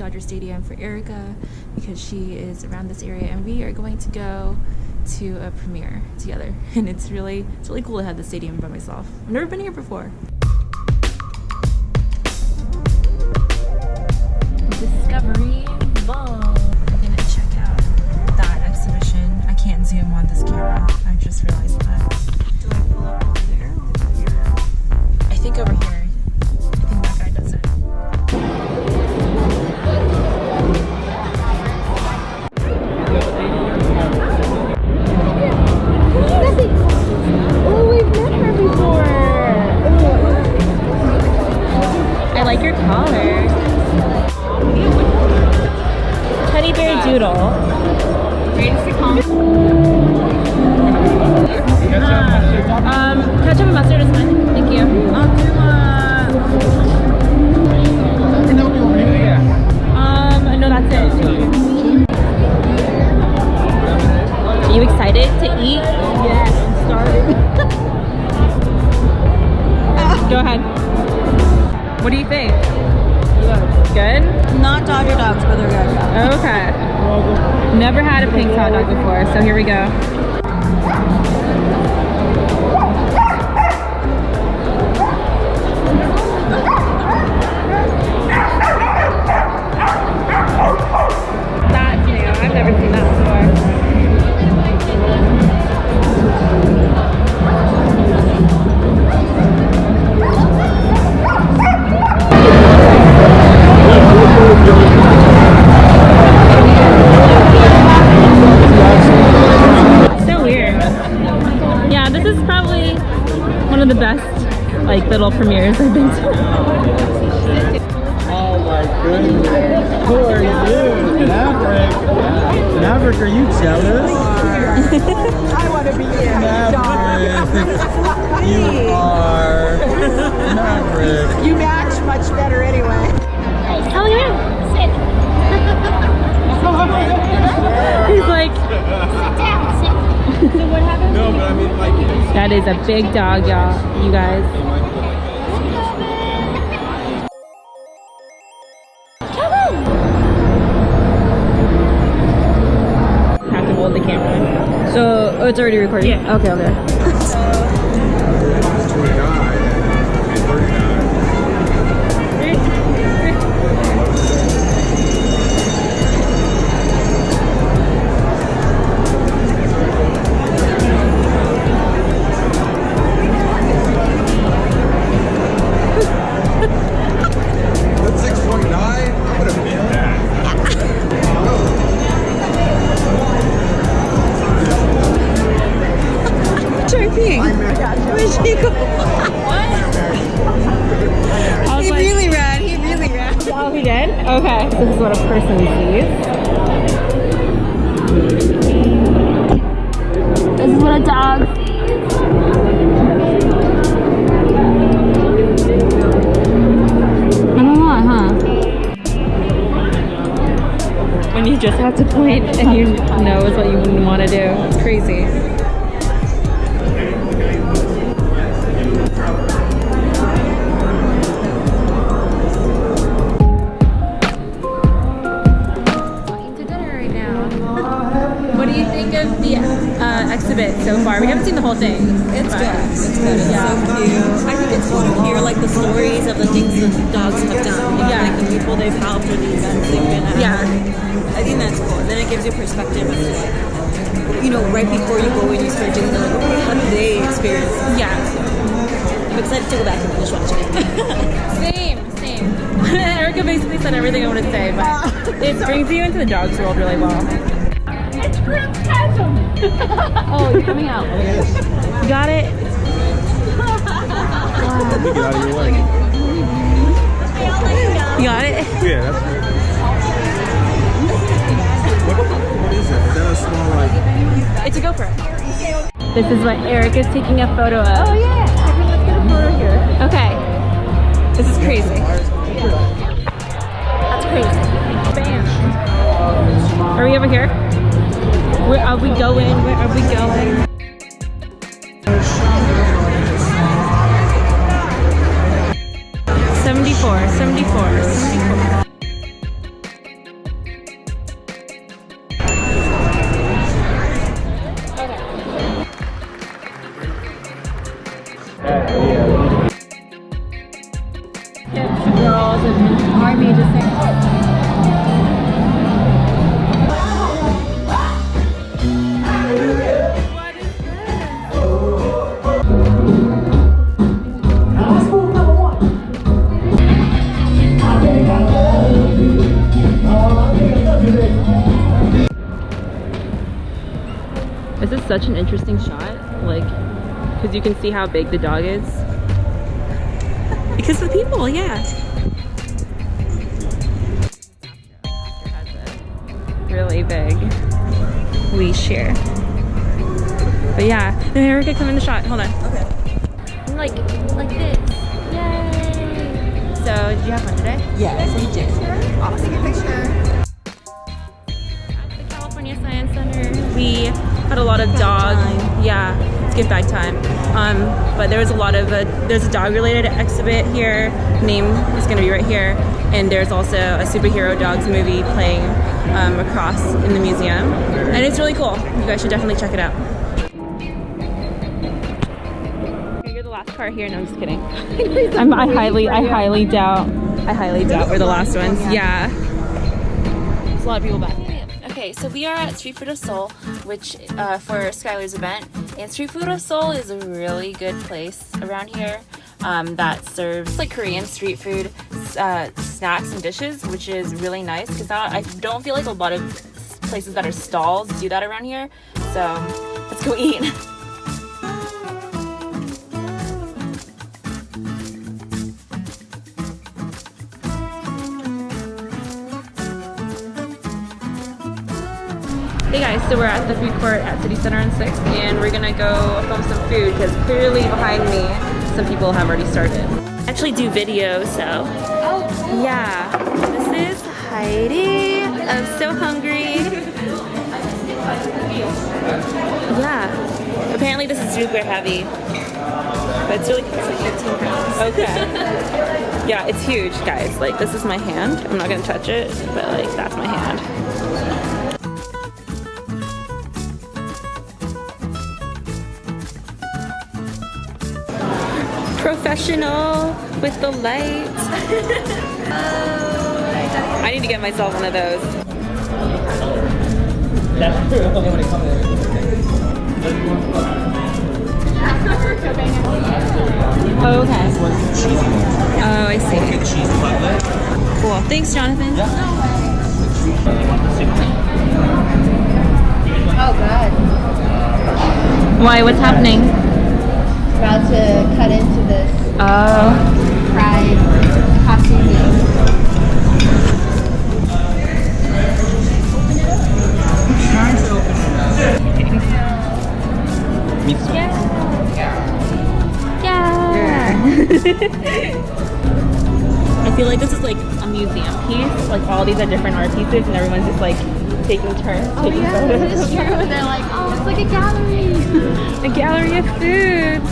Dodger Stadium for Erika because she is around this area, and we are going to go to a premiere together. And it's really cool to have the stadium by myself. I've never been here before. Discovery Ball. I'm gonna check out that exhibition. I can't zoom on this camera. I just realized that. Do I pull up over there? I think over here. I think that guy does it. Oh, we've met her before. I like your collar. Teddy bear doodle. Ketchup and mustard is fine. Thank you. I'll do no, that's it. Thank you. Are you excited to eat? Yes, I'm starving. Go ahead. What do you think? Good? Not Dodger dogs, but they're good. Okay. Never had a pink hot dog before, so here we go. That's new. I've never seen that before. So weird. Yeah, this is probably one of the best little premieres I've been to. Oh my goodness. Who are you? Maverick. Maverick, are you jealous? I want to be here. Maverick. You are. Maverick. You match much better anyway. Oh yeah. He's like, Sit down, sit. So what happened? No, but I mean, like, that is a big dog, y'all. You guys. Have to hold the camera. So, oh, it's already recording? Yeah. Okay, okay. 29 and 39. That's 6.9? I would have been that. Cai Ping. Where'd she go? He really ran. He really ran. Oh, he did? Okay. This is what a person sees. This is what a dog sees. I don't know, huh? When you just have to point and you know it's what you wouldn't want to do. It's crazy. Exhibit so far. We haven't seen the whole thing. It's good. It's good. It's so cute. I think it's cool to hear like the stories of the things the dogs have done. You know, like the people they've helped or the events they've been at. Yeah. I think that's cool. And then it gives you perspective of like, you know, right before you go and you start doing like, okay, how do they experience it? Yeah. I'm excited to go back and finish watching it. Same. Erika basically said everything I want to say, but it brings you into the dog's world really well. It's group chasm. Oh, you're coming out. You got it? Let me get out of your way. You got it? Yeah, that's good. What is that? Is that a small, like... It's a GoPro. This is what Erika's taking a photo of. Oh yeah. Let's get a photo here. Okay. This is crazy. That's crazy. Bam. Are we over here? Where are we going? Where are we going? Yeah. Kids, girls, and Army just saying, this is such an interesting shot, like, because you can see how big the dog is. Because of the people, yeah. Has a really big leash here. But yeah, then Erika, come in the shot. Hold on. Okay. Like this. Yay! So, did you have fun today? Yes, we did. Awesome. Take a picture. At the California Science Center, we had a lot of dog. Yeah, it's give back time. But there was a lot of there's a dog-related exhibit here. Name is going to be right here, and there's also a superhero dogs movie playing across in the museum, and it's really cool. You guys should definitely check it out. You're the last car here. No, I'm just kidding. I highly doubt we're the last ones. Yeah. There's a lot of people back. Okay, so we are at Street Food of Seoul, which for Skyler's event, and Street Food of Seoul is a really good place around here that serves like Korean street food snacks and dishes, which is really nice because I don't feel like a lot of places that are stalls do that around here. So let's go eat. Hey guys, so we're at the food court at City Center on 6th, and we're gonna go film some food because clearly behind me some people have already started. I actually do video, so yeah. This is Heidi. I'm so hungry. Yeah. Apparently this is super heavy, but it's really it's like 15 pounds. Okay. Yeah, it's huge, guys. Like this is my hand. I'm not gonna touch it, but like that's my hand. Professional with the lights. I need to get myself one of those. That's true. Oh, okay. Oh, I see. Cool. Thanks, Jonathan. Oh, good. Why? What's happening? About to cut into this fried costume game. I feel like this is like a museum piece. Like all these are different art pieces, and everyone's just like taking turns taking photos. It's true. They're like, oh, it's like a gallery. A gallery of food.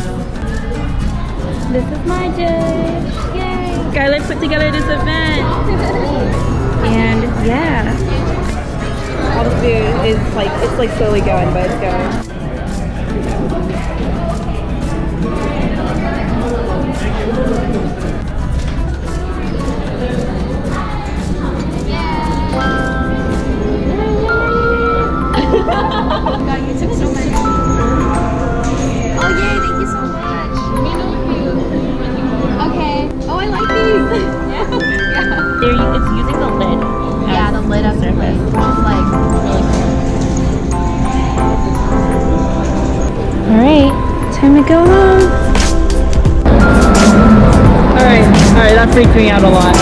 This is my dish. Yay! Skyler put together this event. And yeah. All the food is like, it's like slowly going, but it's going. God, you took so many. Oh yay, thank you so much. Okay. Oh, I like these. Yeah. It's using the lid. Yeah, the lid of the plate, which is like really cool. Alright, time to go home. Alright, that freaked me out a lot.